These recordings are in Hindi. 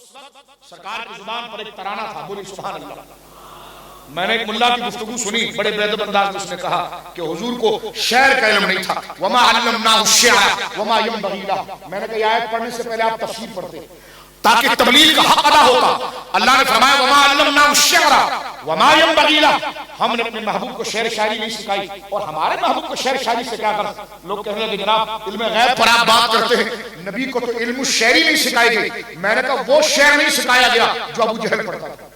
वक्त सरकार की जुबान पर एक तराना था, बोली सुभान अल्लाह। मैंने एक मुल्ला की गुफ्तगू सुनी, बड़े बेअदब अंदाज में उसने कहा कि हुजूर को शेर का इल्म नहीं था, वमा अल्लमनाहु शिअरा वमा यंबगी लहु। मैंने कहा आयत पढ़ने से पहले आप तफसीर पढ़ते ताकि तबलीग का हक अदा होता। अल्लाह ने फरमाया वमा अल्लमनाहु शिअरा वमा यंबगी लहु, हमने अपने महबूब को शेर शायरी नहीं सिखाई और हमारे महबूब को शेर शायरी से क्या कर। लोग कहने लगे जनाब इल्म गैब पर आप बात करते हैं, नबी को तो इल्म शेरी नहीं सिखाई गई। मैंने कहा वो शेर नहीं सिखाया गया जो अबू जहल पढ़ता था,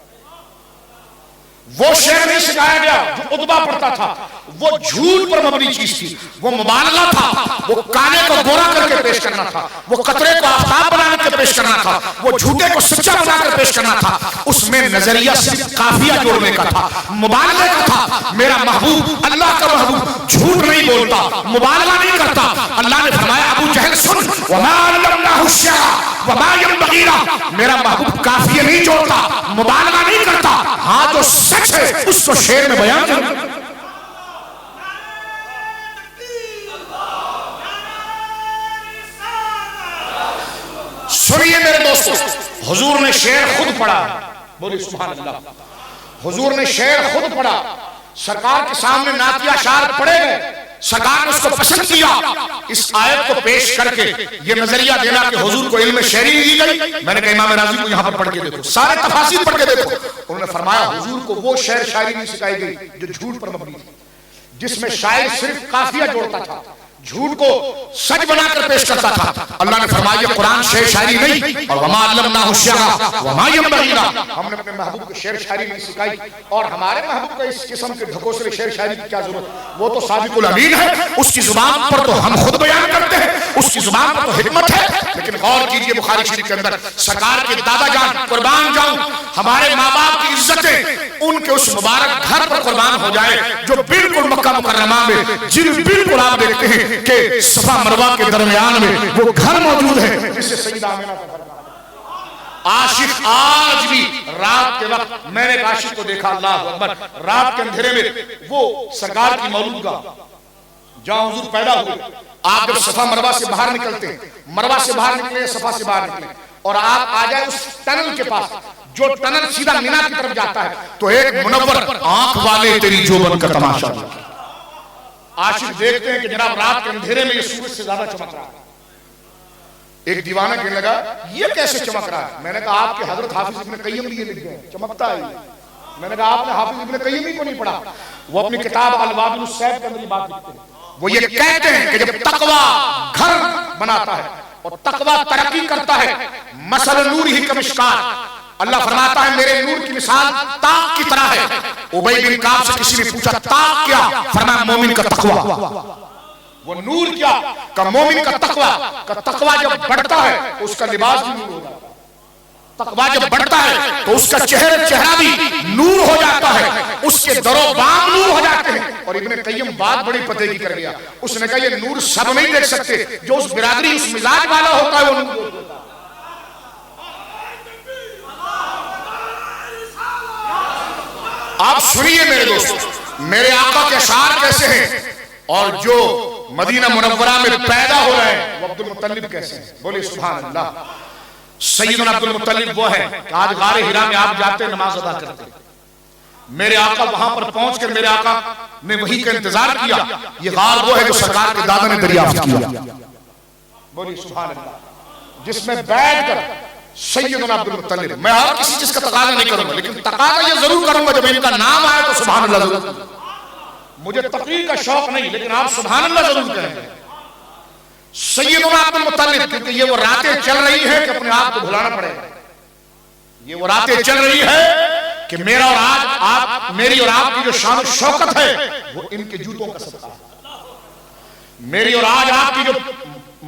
वो शेर नहीं सिखाया गया जो उतबा पढ़ता था। वो झूठ पर मबनी चीज थी, वो मुबालगा था, वो काले को गोरा करके पेश करना था, वो कतरे को आफताब बना के पेश करना था, वो झूठे को सच्चा बनाकर पेश करना था। उसमें नजरिया सिर्फ काफिया जोड़ने का था, मुबालगा का था। मेरा महबूब अल्लाह का महबूब झूठ नहीं बोलता, मुबालगा नहीं करता। अल्लाह ने फरमाया अबू जहल सुन, वमा अल्लमनाहु शिअरा वमा यंबगी लहु, मेरा महबूब काफिया नहीं जोड़ता, मुबालगा नहीं करता। हाँ जो सच है उसको शेर में बयान कर। सुनिए मेरे दोस्तों, हुजूर ने शेर खुद पढ़ा, बोले सुभान अल्लाह। हुजूर ने शेर खुद पढ़ा, सरकार के सामने नातिया शार पढ़े गए, सरकार ने उसको पसंद किया। इस आयत को पेश करके ये नजरिया देना कि हुजूर को इल्म शेरी दी गई। मैंने कहा इमाम राज़ी को यहां पर पढ़ के देखो, सारे तफासीर पढ़ के देखो। उन्होंने फरमाया हुजूर को वो शेर शायरी नहीं सिखाई गई जो झूठ पर मबनी थी, जिसमें शायर सिर्फ काफिया जोड़ता था, झूठ को सच बनाकर पेश करता था। अल्लाह ने फरमाया कुरान शेर शायरी नहीं, और वमा अल्लमनाहु शिअरा वमा यंबगी लहु, हमने अपने महबूब को शेर शायरी नहीं सिखाई। और हमारे महबूब को इस किस्म के ढकोसले शेर शायरी की क्या जरूरत, वो तो सादिकुल अमीन है, उसकी जुबान पर तो हम खुद बयान करते हैं, उसकी जुबान पर तो हिकमत है। लेकिन गौर कीजिए बुखारी शरीफ के अंदर सरकार के दादा जान कुर्बान जाऊं, हमारे माँ बाप की इज्जतें उनके उस मुबारक घर पर कुर्बान हो जाए जो बिल्कुल मक्का मुकर्रमा में, जिन बिल्कुल आप देखते हैं कि सफा मरवा के दरमियान में वो घर मौजूद है जिससे सईदा आमिना का घर। आशिक आज भी रात के वक्त, मैंने एक आशिक को देखा, अल्लाह अकबर, रात के अंधेरे में वो सरकार की मौलूद का जहां हुजूर पैदा हुए, आप जब सफा मरवा से बाहर निकलते हैं, मरवा से बाहर निकले, सफा से बाहर निकले और आप आ जाए उस टनल के पास, जो टनल सीधा मीना की तरफ जाता है, तो एक मुनव्वर आंख वाले तेरी जोबन का तमाशा। आशिक देखते हैं कि जनाब रात के अंधेरे में ये सूरज से ज्यादा चमक रहा है। एक दीवाना कहने लगा ये कैसे चमक रहा है। मैंने कहा आपके हजरत हाफिज इब्न कय्यम भी ये लिख गए चमकता है। मैंने कहा आपने हाफिज इब्न कय्यम ही को नहीं पढ़ा, वो अपनी किताब अल-वाबिल सैफ के अंदर ये बात लिखते हैं। वो ये कहते हैं कि जब तकवा घर बनाता है और तकवा तरक्की करता है, मसल नूर ही कमिश्कात, अल्लाह फरमाता है मेरे नूर की मिसाल ताक की तरह है। उबई बिन काब से किसी ने पूछा ताक क्या, फरमाया मोमिन का तकवा। वो नूर क्या का मोमिन का तकवा जब बढ़ता है तो उसका लिबास भी नूर हो जाता है, तकवा जब बढ़ता है तो उसका चेहरा भी नूर हो जाता है, उसके दरो बाम नूर हो जाते हैं। और इब्न कय्यम बात बड़ी पते की कर गया, उसने कहा ये नूर सब नहीं देख सकते, जो उस बिरादरी उस मिजाज वाला होता है वो नूर। आप सुनिए मेरे दोस्तों, मेरे आका के अशार कैसे हैं और जो मदीना मुनव्वरा में पैदा हो रहे हैं वो अब्दुल मुत्तलिब कैसे हैं, बोले सुभान अल्लाह। सैयदना अब्दुल मुत्तलिब वो है कि आज गारे हिरा में आप जाते नमाज अदा करते, मेरे आका वहां पर पहुंचकर मेरे आका ने वही का इंतजार किया। ये गार वो है जो सरकार के दादा ने दरियाफ्त किया, बोले सुभान अल्लाह, जिसमें बैठकर सैयदना अब्दुल मुत्तलिब, मैं और किसी चीज का तकाजा नहीं करूंगा, लेकिन तकाजा ये जरूर करूंगा जब इनका नाम आए तो सुभान अल्लाह जरूर। मुझे तकरीर का शौक नहीं, लेकिन आप सुभान अल्लाह जरूर कहेंगे। सैयदना अब्दुल मुत्तलिब, क्योंकि ये वो रातें चल रही है कि अपने आप को भुलाना पड़ेगा। ये वो रातें चल रही है कि मेरा और आज आप, मेरी और आपकी जो शान शौकत है वो इनके जूतों का सदका है। मेरी और आज आपकी जो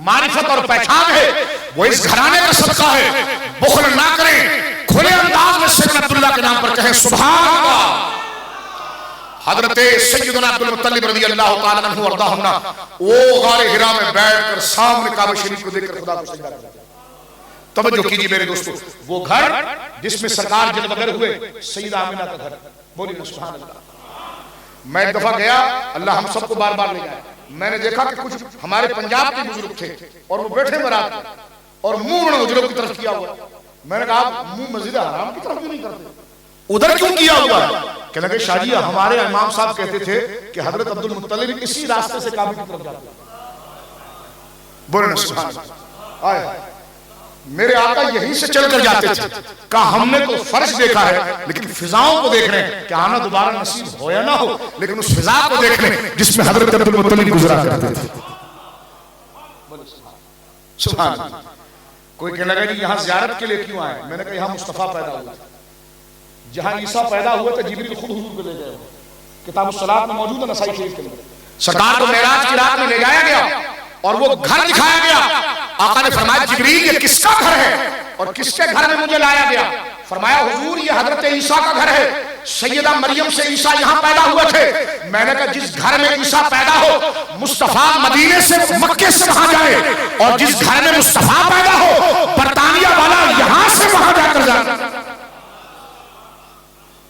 मारिफत और पहचान है वो इस घराने का सदका है। बुखल ना करें, खुले अंदाज में सैयदना अब्दुल्लाह के नाम पर कहें सुभान अल्लाह। हजरत सैयदना अब्दुल मुत्तलिब रज़ी अल्लाह तआला अन्हु वरदाहुन्ना वो गारे हिरा में बैठकर सामने काबा शरीफ को देखकर खुदा को सजदा करते। तवज्जो कीजिए मेरे दोस्तों, वो घर जिसमें सरकार जलवगर हुए, सईदा आमिना का घर, बोलिए सुभान अल्लाह। मैं एक दफा गया, अल्लाह हम सबको बार बार ले जाए, मैंने देखा कि कुछ हमारे पंजाब के बुजुर्ग थे और वो बैठे बारात और मुंह उजरों की तरफ किया हुआ। मैंने कहा मुंह मस्जिद हराम की तरफ क्यों नहीं करते, उधर क्यों किया हुआ है? कहने लगे शाह जी हमारे इमाम साहब कहते थे कि हजरत अब्दुल मुत्तलिब इसी रास्ते से काबा की तरफ जाते। बोले ना सुभान अल्लाह। आए मेरे आका यहीं से चलकर जाते थे। कहा हमने तो फर्श देखा है लेकिन फिजाओं को देख रहे हैं कि आना दोबारा नसीब हो या ना हो, लेकिन उस फिजा को देख रहे हैं जिसमें हजरत अब्दुल मुत्तलिब गुजरा करते थे। सुभान अल्लाह। कोई कहने लगा जी यहाँ ज़ियारत के लिए क्यों आए? मैंने कहा यहाँ मुस्तफ़ा पैदा हुआ था, जहाँ ईसा पैदा हुआ था जिब्रील खुद हुजूर को ले गए, किताब सलात में मौजूद है नसाई शरीफ के अंदर। सरकार को मेराज की रात में ले जाया गया और वो घर दिखाया गया। आका ने फरमाया जिब्रील ये किसका घर है और किसके घर में मुझे लाया गया? फरमाया हुजूर ये हजरत ईसा का घर है, सैयदा मरियम से ईसा यहाँ पैदा हुए थे। मैंने कहा जिस घर में ईसा पैदा हो मुस्तफा मदीने से मक्के से वहां जाए, और जिस घर में मुस्तफा पैदा हो बरतानिया वाला यहां से वहां जाकर जाए।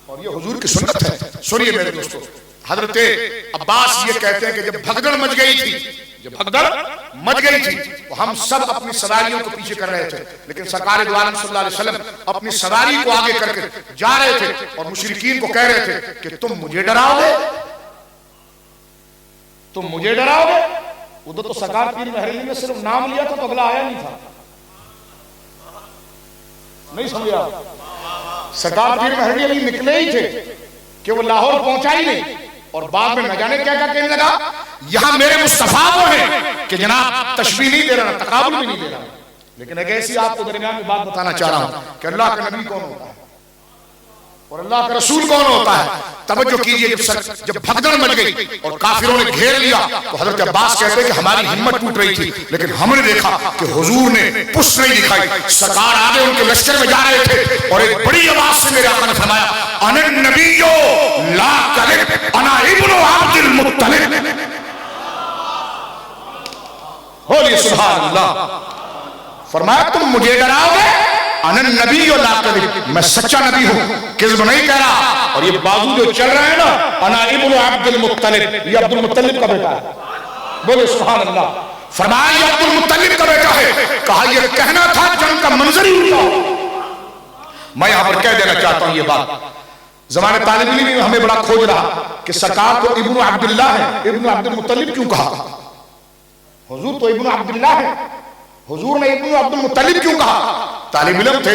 और ये हुजूर की सुन्नत है। सुनिए मेरे दोस्तों, हजरत अब्बास ये कहते हैं कि जब भगदड़ मच गई थी, जब भगदड़ मच गई थी तो हम सब अपनी सवारियों को पीछे कर रहे थे, लेकिन सरकार दो आलम सल्लल्लाहु अलैहि वसल्लम अपनी सवारी को आगे करके जा रहे थे और मुशरिकीन को कह रहे थे कि तुम मुझे डराओगे, तुम मुझे डराओगे। उधर तो सरकार पीर महरी ने सिर्फ नाम लिया था तो अगला आया नहीं था, नहीं समझा? सरकार पीर महरी अभी निकले ही थे कि वो लाहौर पहुंचा ही नहीं, और बाद में न जाने क्या क्या कहने लगा, यहां मेरे मुस्तफा वो है कि जनाब तशबीह नहीं दे रहा, तकाबुल भी नहीं दे रहा। लेकिन एक ऐसी आपको दरमियान में बात बताना चाह रहा हूं कि अल्लाह का नबी कौन होता है और अल्लाह का रसूल कौन होता है। तवज्जो कीजिए, जब भगदड़ मच गई और काफिरों ने घेर लिया तो हजरत अब्बास कहते हैं कि हमारी हिम्मत टूट रही थी, लेकिन हमने देखा कि हुजूर ने पुष्ट नहीं दिखाई। सरकार आगे उनके लश्कर में जा रहे थे और एक बड़ी आवाज से मेरे आका ने फरमाया अनन नबियो ला कलिब अना इब्नु अब्दुल मुत्तलिब। बोलिए सुभान अल्लाह। फरमाया तुम मुझे डराओगे, अनन नबी और ला कलिब, मैं सच्चा नबी हूं, किस्म नहीं कह रहा। और ये बाजू जो चल रहा है ना, अना इब्नु अब्दुल मुत्तलिब, ये अब्दुल मुत्तलिब का बेटा है। बोले सुभान अल्लाह। फरमाया ये अब्दुल मुत्तलिब का बेटा है। कहा ये कहना था जंग का मंजर ही उनका। मैं यहां पर कह देना चाहता हूं ये बात, जमाने तालिब इल्म में हमें बड़ा खोज रहा कि सरकार को इब्नु अब्दुल्लाह है, इब्नु अब्दुल मुत्तलिब क्यों कहा? हुजूर तो इब्नु अब्दुल्लाह है, हुजूर ने इब्नु अब्दुल मुत्तलिब क्यों कहा? तालिब इल्म थे,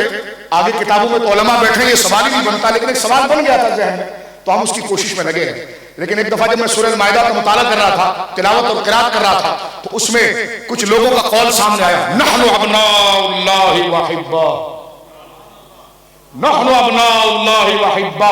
आगे किताबों में तो उलमा बैठे, ये सवाल ही नहीं बनता, लेकिन एक सवाल बन गया था ज़हन में, तो हम उसकी कोशिश में लगे रहे। लेकिन एक दफा जब मैं सूरह माइदा का मुताला कर रहा था, तिलावत और क़िराअत कर रहा था, तो उसमें कुछ लोगों का कौल सामने आया, नहनु अब्नाउल्लाहि व हिब्बा, नहनु अब्नाउल्लाहि व हिब्बा,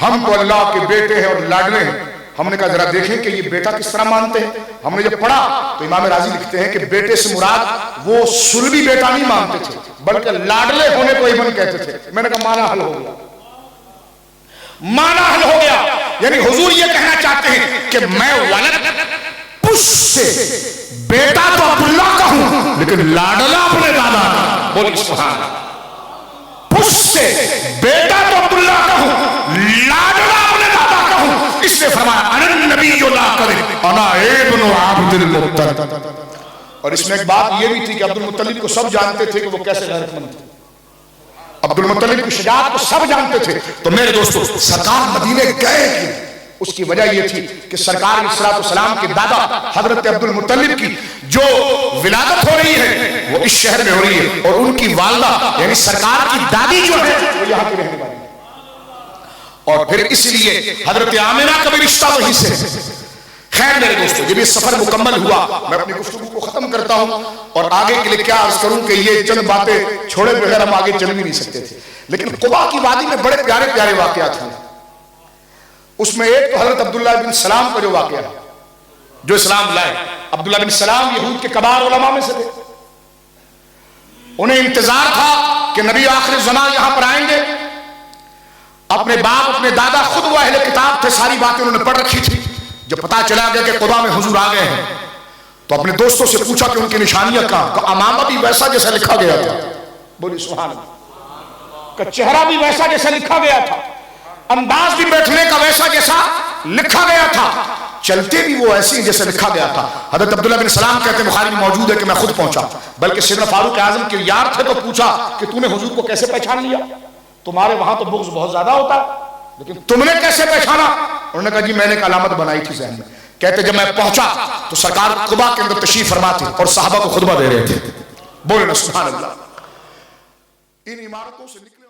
हम तो अल्लाह के बेटे हैं और लाडले हैं। हमने कहा जरा देखें कि ये बेटा किस तरह मानते हैं। हमने जब पढ़ा तो इमाम राजी लिखते हैं कि बेटे से मुराद वो सुलभी बेटा नहीं मानते थे, बल्कि लाडले होने को इबन कहते थे। मैंने कहा माना हल हो गया, माना हल हो गया। यानी हुजूर ये कहना चाहते हैं कि मैं वलद पुश से बेटा तो अब्दुल्ला का हूं, लेकिन लाडला अपने दादा का। बोलिए सुभान अल्लाह। पुश से बेटा तो अब्दुल्ला का हूं, लाडला अपने दादा का हूं। इसने फरमाया अनन नबियो ला कलिब अना इब्नु अब्दुल मुत्तलिब। और इसमें एक बात ये भी थी कि अब्दुल मुत्तलिब को सब जानते थे कि वो कैसे गैरतमंद थे। अब्दुल मुत्तलिब की शजाअत को सब जानते थे। तो मेरे दोस्तों, सरकार मदीने गए क्यों? उसकी वजह यह थी कि सरकार अलैहिस्सलाम के दादा हजरत अब्दुल मुत्तलिब की जो विलादत हो रही है वो इस शहर में हो रही है, और उनकी वालदा यानी सरकार की दादी जो है वो यहाँ की रहने वाली है। और फिर इसलिए हजरत आमिना का भी रिश्ता वहीं से। खैर मेरे दोस्तों, जब ये सफर मुकम्मल हुआ, मैं अपनी गुफ्तगू को खत्म करता हूं और आगे के लिए क्या अर्ज करूं कि ये चंद बातें छोड़े बगैर हम आगे चल भी नहीं सकते थे। लेकिन कुबा की वादी में बड़े प्यारे प्यारे वाकयात हुए। उसमें एक तो हजरत अब्दुल्लाह बिन सलाम का जो वाकया जो इस्लाम लाए। अब्दुल्लाह बिन सलाम यहूद के कबार उलमा में से थे। उन्हें इंतजार था कि नबी आखिर ज़मान यहां पर आएंगे। अपने बाप अपने दादा खुद वो अहले किताब थे, सारी बातें उन्होंने पढ़ रखी थी। जब पता चला गया कि कुबा में हुजूर आ गए हैं तो अपने दोस्तों से पूछा कि उनकी निशानियां कहां। अमामा भी वैसा जैसा लिखा गया था। बोली सुभान अल्लाह। का चेहरा भी वैसा जैसा लिखा गया था, अंदाज भी बैठने का वैसा जैसा लिखा गया था। चलते भी वो ऐसे ही जैसे लिखा गया था। हजरत अब्दुल्ला बिन सलाम कहते हैं, बुखारी में मौजूद है कि मैं खुद पहुंचा, बल्कि सैयदना फारूक आजम के यार थे तो पूछा कि तूने हुजूर को कैसे पहचान लिया, तुम्हारे वहां तो बुग़्ज़ बहुत ज्यादा होता है, लेकिन तुमने कैसे पहचाना? उन्होंने कहा जी मैंने एक अलामत बनाई थी ज़हन में। कहते जब मैं पहुंचा तो सरकार कुबा के अंदर तशरीफ फरमा थे और सहाबा को खुतबा दे रहे थे। बोले ना सुभान अल्लाह। इन इमारतों से निकले